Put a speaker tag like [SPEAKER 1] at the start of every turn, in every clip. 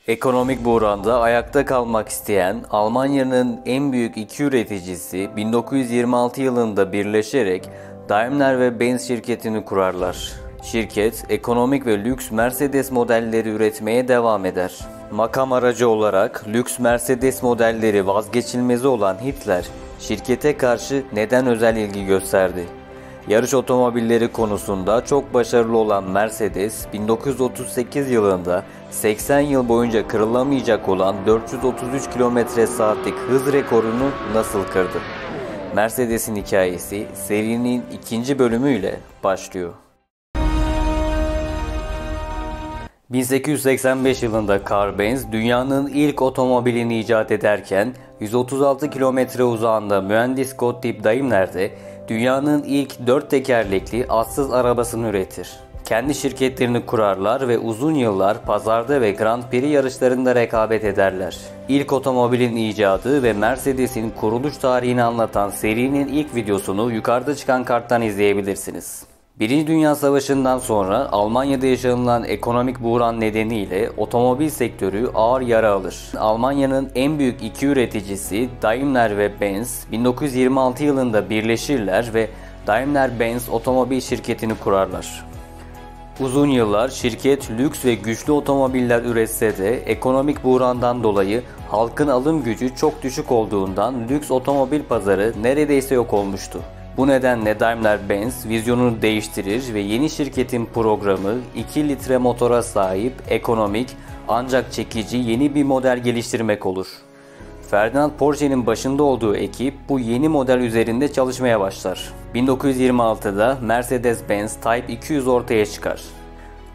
[SPEAKER 1] Ekonomik buhranda ayakta kalmak isteyen Almanya'nın en büyük iki üreticisi 1926 yılında birleşerek Daimler ve Benz şirketini kurarlar. Şirket, ekonomik ve lüks Mercedes modelleri üretmeye devam eder. Makam aracı olarak lüks Mercedes modelleri vazgeçilmezi olan Hitler, şirkete karşı neden özel ilgi gösterdi? Yarış otomobilleri konusunda çok başarılı olan Mercedes, 1938 yılında 80 yıl boyunca kırılamayacak olan 433 km/saatlik hız rekorunu nasıl kırdı? Mercedes'in hikayesi serinin ikinci bölümüyle başlıyor. 1885 yılında Karl Benz dünyanın ilk otomobilini icat ederken 136 kilometre uzağında mühendis Gottlieb Daimler de dünyanın ilk 4 tekerlekli atsız arabasını üretir. Kendi şirketlerini kurarlar ve uzun yıllar pazarda ve Grand Prix yarışlarında rekabet ederler. İlk otomobilin icadı ve Mercedes'in kuruluş tarihini anlatan serinin ilk videosunu yukarıda çıkan karttan izleyebilirsiniz. Birinci Dünya Savaşı'ndan sonra Almanya'da yaşanılan ekonomik buhran nedeniyle otomobil sektörü ağır yara alır. Almanya'nın en büyük iki üreticisi Daimler ve Benz 1926 yılında birleşirler ve Daimler-Benz otomobil şirketini kurarlar. Uzun yıllar şirket lüks ve güçlü otomobiller üretse de ekonomik buhrandan dolayı halkın alım gücü çok düşük olduğundan lüks otomobil pazarı neredeyse yok olmuştu. Bu nedenle Daimler-Benz vizyonunu değiştirir ve yeni şirketin programı 2 litre motora sahip, ekonomik ancak çekici yeni bir model geliştirmek olur. Ferdinand Porsche'nin başında olduğu ekip bu yeni model üzerinde çalışmaya başlar. 1926'da Mercedes-Benz Type 200 ortaya çıkar.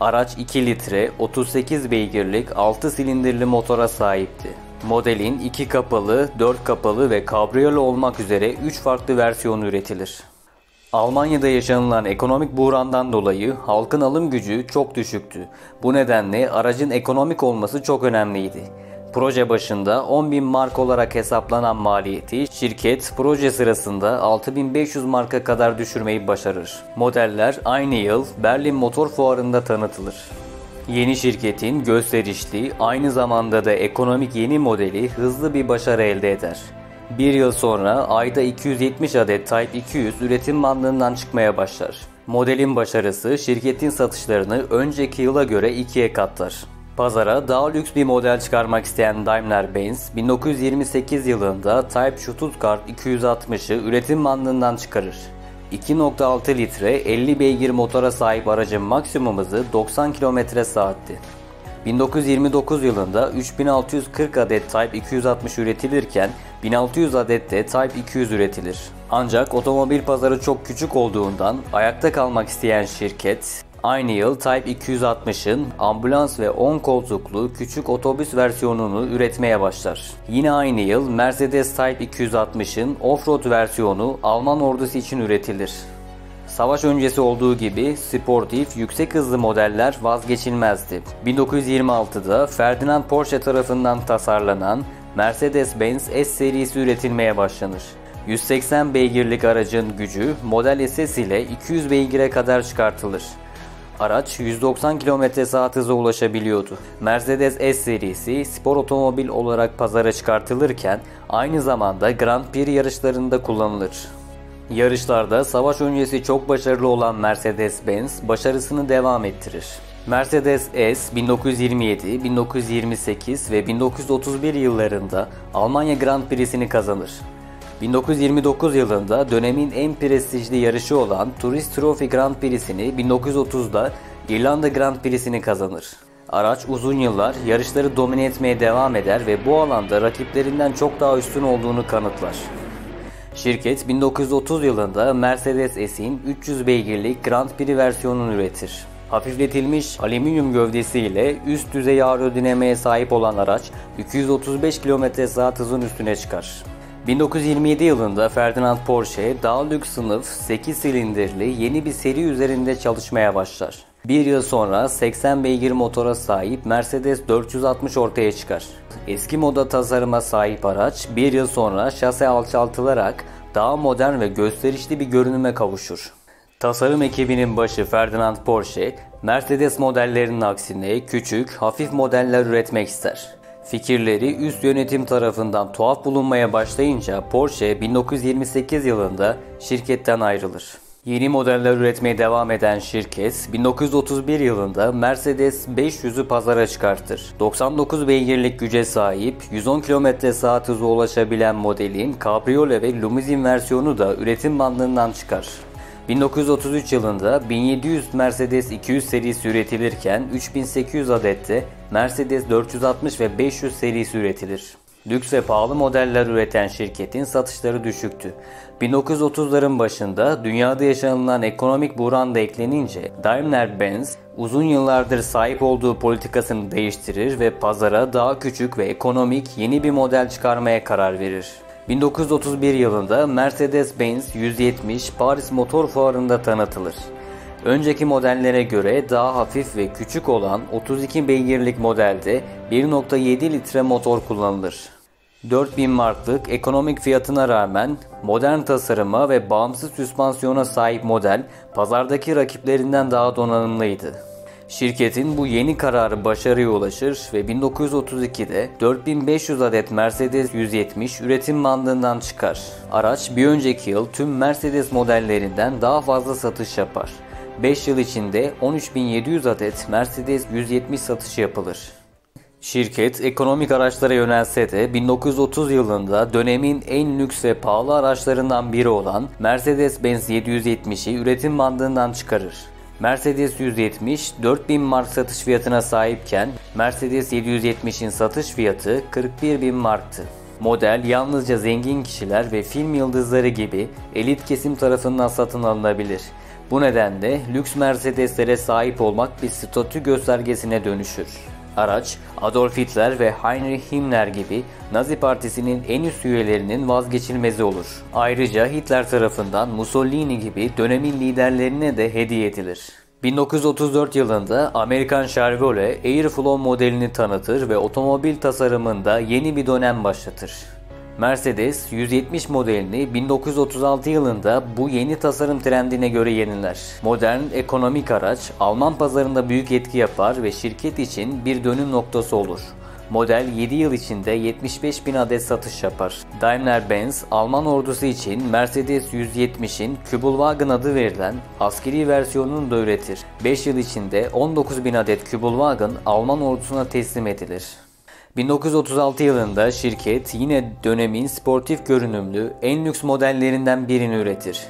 [SPEAKER 1] Araç 2 litre, 38 beygirlik 6 silindirli motora sahipti. Modelin 2 kapalı, 4 kapalı ve kabriyolo olmak üzere 3 farklı versiyonu üretilir. Almanya'da yaşanılan ekonomik buhrandan dolayı halkın alım gücü çok düşüktü. Bu nedenle aracın ekonomik olması çok önemliydi. Proje başında 10.000 mark olarak hesaplanan maliyeti şirket proje sırasında 6.500 marka kadar düşürmeyi başarır. Modeller aynı yıl Berlin Motor Fuarı'nda tanıtılır. Yeni şirketin gösterişli, aynı zamanda da ekonomik yeni modeli hızlı bir başarı elde eder. Bir yıl sonra ayda 270 adet Type 200 üretim bandından çıkmaya başlar. Modelin başarısı şirketin satışlarını önceki yıla göre ikiye katlar. Pazara daha lüks bir model çıkarmak isteyen Daimler-Benz, 1928 yılında Type Stuttgart 260'ı üretim bandından çıkarır. 2.6 litre 50 beygir motora sahip aracın maksimum hızı 90 km/saatti. 1929 yılında 3640 adet Type 260 üretilirken 1600 adet de Type 200 üretilir. Ancak otomobil pazarı çok küçük olduğundan ayakta kalmak isteyen şirket aynı yıl Type 260'ın ambulans ve 10 koltuklu küçük otobüs versiyonunu üretmeye başlar. Yine aynı yıl Mercedes Type 260'ın off-road versiyonu Alman ordusu için üretilir. Savaş öncesi olduğu gibi sportif, yüksek hızlı modeller vazgeçilmezdi. 1926'da Ferdinand Porsche tarafından tasarlanan Mercedes-Benz S serisi üretilmeye başlanır. 180 beygirlik aracın gücü Model SS ile 200 beygire kadar çıkartılır. Araç 190 km/saat hıza ulaşabiliyordu. Mercedes S serisi spor otomobil olarak pazara çıkartılırken aynı zamanda Grand Prix yarışlarında kullanılır. Yarışlarda savaş öncesi çok başarılı olan Mercedes-Benz başarısını devam ettirir. Mercedes S 1927, 1928 ve 1931 yıllarında Almanya Grand Prix'sini kazanır. 1929 yılında dönemin en prestijli yarışı olan Tourist Trophy Grand Prix'sini 1930'da İrlanda Grand Prix'sini kazanır. Araç uzun yıllar yarışları domine etmeye devam eder ve bu alanda rakiplerinden çok daha üstün olduğunu kanıtlar. Şirket 1930 yılında Mercedes S'in 300 beygirlik Grand Prix versiyonunu üretir. Hafifletilmiş alüminyum gövdesiyle üst düzey aerodinamiğe sahip olan araç 235 km/saat hızın üstüne çıkar. 1927 yılında Ferdinand Porsche daha lüks sınıf 8 silindirli yeni bir seri üzerinde çalışmaya başlar. Bir yıl sonra 80 beygir motora sahip Mercedes 460 ortaya çıkar. Eski moda tasarıma sahip araç bir yıl sonra şase alçaltılarak daha modern ve gösterişli bir görünüme kavuşur. Tasarım ekibinin başı Ferdinand Porsche, Mercedes modellerinin aksine küçük, hafif modeller üretmek ister. Fikirleri üst yönetim tarafından tuhaf bulunmaya başlayınca Porsche 1928 yılında şirketten ayrılır. Yeni modeller üretmeye devam eden şirket 1931 yılında Mercedes 500'ü pazara çıkartır. 99 beygirlik güce sahip 110 km/saat hıza ulaşabilen modelin kabriyole ve limuzin versiyonu da üretim bandından çıkar. 1933 yılında 1700 Mercedes 200 serisi üretilirken 3800 adette Mercedes 460 ve 500 serisi üretilir. Lüks ve pahalı modeller üreten şirketin satışları düşüktü. 1930'ların başında dünyada yaşanılan ekonomik buhran da eklenince Daimler-Benz uzun yıllardır sahip olduğu politikasını değiştirir ve pazara daha küçük ve ekonomik yeni bir model çıkarmaya karar verir. 1931 yılında Mercedes-Benz 170 Paris Motor Fuarı'nda tanıtılır. Önceki modellere göre daha hafif ve küçük olan 32 beygirlik modelde 1.7 litre motor kullanılır. 4000 marklık ekonomik fiyatına rağmen modern tasarıma ve bağımsız süspansiyona sahip model pazardaki rakiplerinden daha donanımlıydı. Şirketin bu yeni kararı başarıya ulaşır ve 1932'de 4500 adet Mercedes 170 üretim bandından çıkar. Araç bir önceki yıl tüm Mercedes modellerinden daha fazla satış yapar. 5 yıl içinde 13.700 adet Mercedes 170 satışı yapılır. Şirket ekonomik araçlara yönelse de 1930 yılında dönemin en lüks ve pahalı araçlarından biri olan Mercedes-Benz 770'i üretim bandından çıkarır. Mercedes 170 4000 mark satış fiyatına sahipken Mercedes 770'in satış fiyatı 41.000 marktı. Model yalnızca zengin kişiler ve film yıldızları gibi elit kesim tarafından satın alınabilir. Bu nedenle lüks Mercedeslere sahip olmak bir statü göstergesine dönüşür. Araç, Adolf Hitler ve Heinrich Himmler gibi Nazi Partisi'nin en üst üyelerinin vazgeçilmezi olur. Ayrıca Hitler tarafından Mussolini gibi dönemin liderlerine de hediye edilir. 1934 yılında Amerikan Chevrolet Airflow modelini tanıtır ve otomobil tasarımında yeni bir dönem başlatır. Mercedes 170 modelini 1936 yılında bu yeni tasarım trendine göre yeniler. Modern ekonomik araç Alman pazarında büyük etki yapar ve şirket için bir dönüm noktası olur. Model 7 yıl içinde 75.000 adet satış yapar. Daimler-Benz, Alman ordusu için Mercedes 170'in Kübelwagen adı verilen askeri versiyonunu da üretir. 5 yıl içinde 19.000 adet Kübelwagen Alman ordusuna teslim edilir. 1936 yılında şirket yine dönemin sportif görünümlü en lüks modellerinden birini üretir.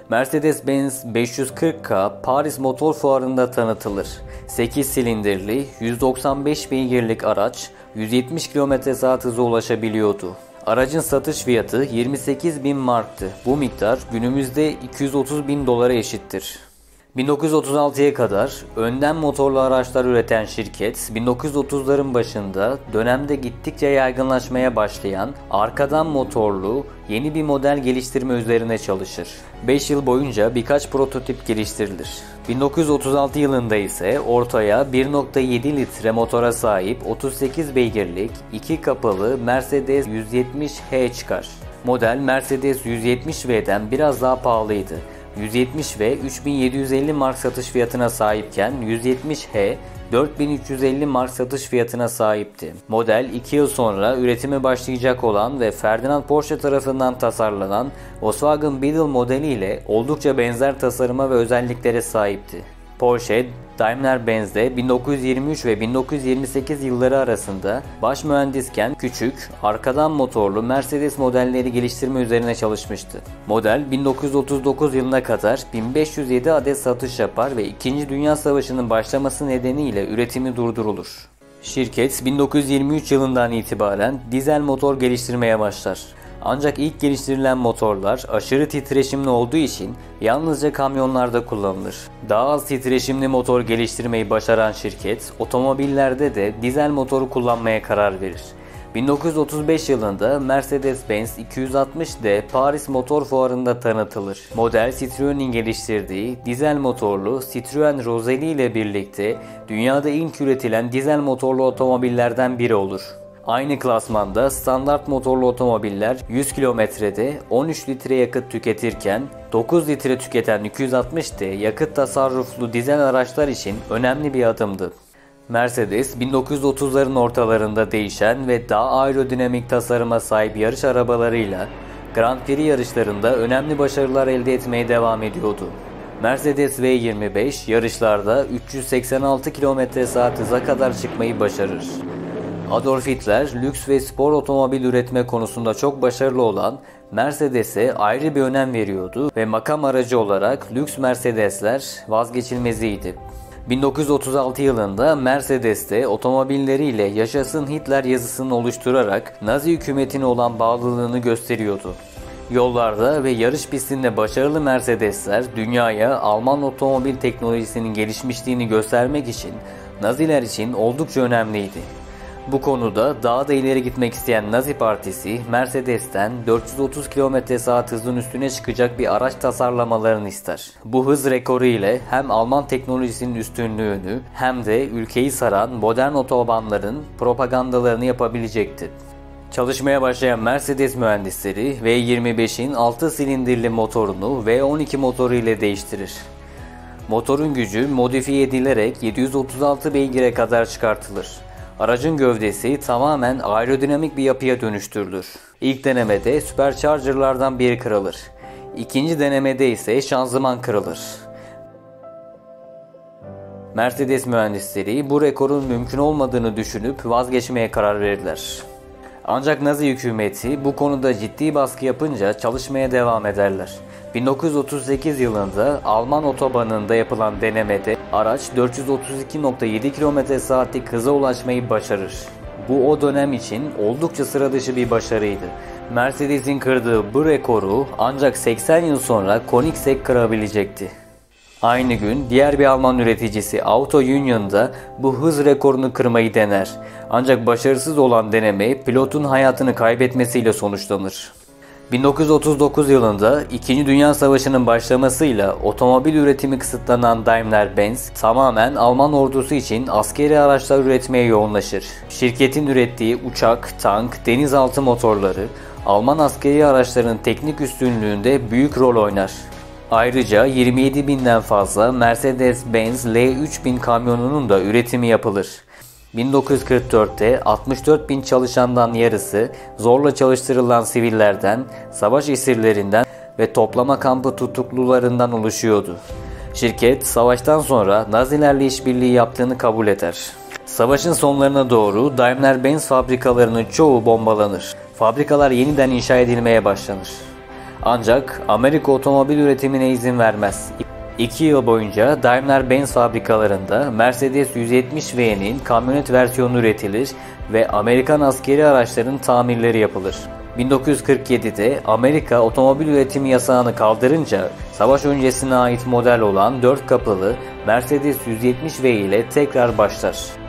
[SPEAKER 1] Mercedes-Benz 540K Paris Motor Fuarı'nda tanıtılır. 8 silindirli 195 beygirlik araç 170 km/saat hıza ulaşabiliyordu. Aracın satış fiyatı 28.000 marktı. Bu miktar günümüzde 230.000 dolara eşittir. 1936'ya kadar önden motorlu araçlar üreten şirket, 1930'ların başında dönemde gittikçe yaygınlaşmaya başlayan arkadan motorlu yeni bir model geliştirme üzerine çalışır. 5 yıl boyunca birkaç prototip geliştirilir. 1936 yılında ise ortaya 1.7 litre motora sahip 38 beygirlik 2 kapılı Mercedes 170H çıkar. Model Mercedes 170V'den biraz daha pahalıydı. 170 ve 3750 mark satış fiyatına sahipken 170H 4350 mark satış fiyatına sahipti. Model 2 yıl sonra üretime başlayacak olan ve Ferdinand Porsche tarafından tasarlanan Volkswagen Beetle modeli ile oldukça benzer tasarıma ve özelliklere sahipti. Porsche, Daimler-Benz'de 1923 ve 1928 yılları arasında baş mühendisken küçük, arkadan motorlu Mercedes modelleri geliştirme üzerine çalışmıştı. Model 1939 yılına kadar 1507 adet satış yapar ve 2. Dünya Savaşı'nın başlaması nedeniyle üretimi durdurulur. Şirket 1923 yılından itibaren dizel motor geliştirmeye başlar. Ancak ilk geliştirilen motorlar aşırı titreşimli olduğu için yalnızca kamyonlarda kullanılır. Daha az titreşimli motor geliştirmeyi başaran şirket, otomobillerde de dizel motoru kullanmaya karar verir. 1935 yılında Mercedes-Benz 260D Paris Motor Fuarı'nda tanıtılır. Model Citroen'in geliştirdiği dizel motorlu Citroen Roselli ile birlikte dünyada ilk üretilen dizel motorlu otomobillerden biri olur. Aynı klasmanda standart motorlu otomobiller 100 kilometrede 13 litre yakıt tüketirken 9 litre tüketen 260D yakıt tasarruflu dizel araçlar için önemli bir adımdı. Mercedes 1930'ların ortalarında değişen ve daha aerodinamik tasarıma sahip yarış arabalarıyla Grand Prix yarışlarında önemli başarılar elde etmeye devam ediyordu. Mercedes V25 yarışlarda 386 km/saat hıza kadar çıkmayı başarır. Adolf Hitler, lüks ve spor otomobil üretme konusunda çok başarılı olan Mercedes'e ayrı bir önem veriyordu ve makam aracı olarak lüks Mercedesler vazgeçilmeziydi. 1936 yılında Mercedes'te otomobilleriyle "Yaşasın Hitler" yazısını oluşturarak Nazi hükümetine olan bağlılığını gösteriyordu. Yollarda ve yarış pistinde başarılı Mercedesler dünyaya Alman otomobil teknolojisinin gelişmişliğini göstermek için Naziler için oldukça önemliydi. Bu konuda daha da ileri gitmek isteyen Nazi Partisi, Mercedes'ten 430 km/saat hızın üstüne çıkacak bir araç tasarlamalarını ister. Bu hız rekoru ile hem Alman teknolojisinin üstünlüğünü hem de ülkeyi saran modern otobanların propagandalarını yapabilecekti. Çalışmaya başlayan Mercedes mühendisleri V25'in 6 silindirli motorunu V12 motoru ile değiştirir. Motorun gücü modifiye edilerek 736 beygire kadar çıkartılır. Aracın gövdesi tamamen aerodinamik bir yapıya dönüştürülür. İlk denemede süpercharger'lardan biri kırılır. İkinci denemede ise şanzıman kırılır. Mercedes mühendisleri bu rekorun mümkün olmadığını düşünüp vazgeçmeye karar verirler. Ancak Nazi hükümeti bu konuda ciddi baskı yapınca çalışmaya devam ederler. 1938 yılında Alman otobanında yapılan denemede araç 432,7 km/saatlik hıza ulaşmayı başarır. Bu o dönem için oldukça sıra dışı bir başarıydı. Mercedes'in kırdığı bu rekoru ancak 80 yıl sonra Koenigsegg kırabilecekti. Aynı gün diğer bir Alman üreticisi Auto Union'da bu hız rekorunu kırmayı dener. Ancak başarısız olan deneme pilotun hayatını kaybetmesiyle sonuçlanır. 1939 yılında 2. Dünya Savaşı'nın başlamasıyla otomobil üretimi kısıtlanan Daimler-Benz tamamen Alman ordusu için askeri araçlar üretmeye yoğunlaşır. Şirketin ürettiği uçak, tank, denizaltı motorları Alman askeri araçların teknik üstünlüğünde büyük rol oynar. Ayrıca 27.000'den fazla Mercedes-Benz L3000 kamyonunun da üretimi yapılır. 1944'te 64.000 çalışandan yarısı zorla çalıştırılan sivillerden, savaş esirlerinden ve toplama kampı tutuklularından oluşuyordu. Şirket savaştan sonra Nazilerle işbirliği yaptığını kabul eder. Savaşın sonlarına doğru Daimler-Benz fabrikalarının çoğu bombalanır. Fabrikalar yeniden inşa edilmeye başlanır. Ancak Amerika otomobil üretimine izin vermez. 2 yıl boyunca Daimler-Benz fabrikalarında Mercedes 170V'nin kamyonet versiyonu üretilir ve Amerikan askeri araçların tamirleri yapılır. 1947'de Amerika otomobil üretimi yasağını kaldırınca savaş öncesine ait model olan 4 kapılı Mercedes 170V ile tekrar başlar.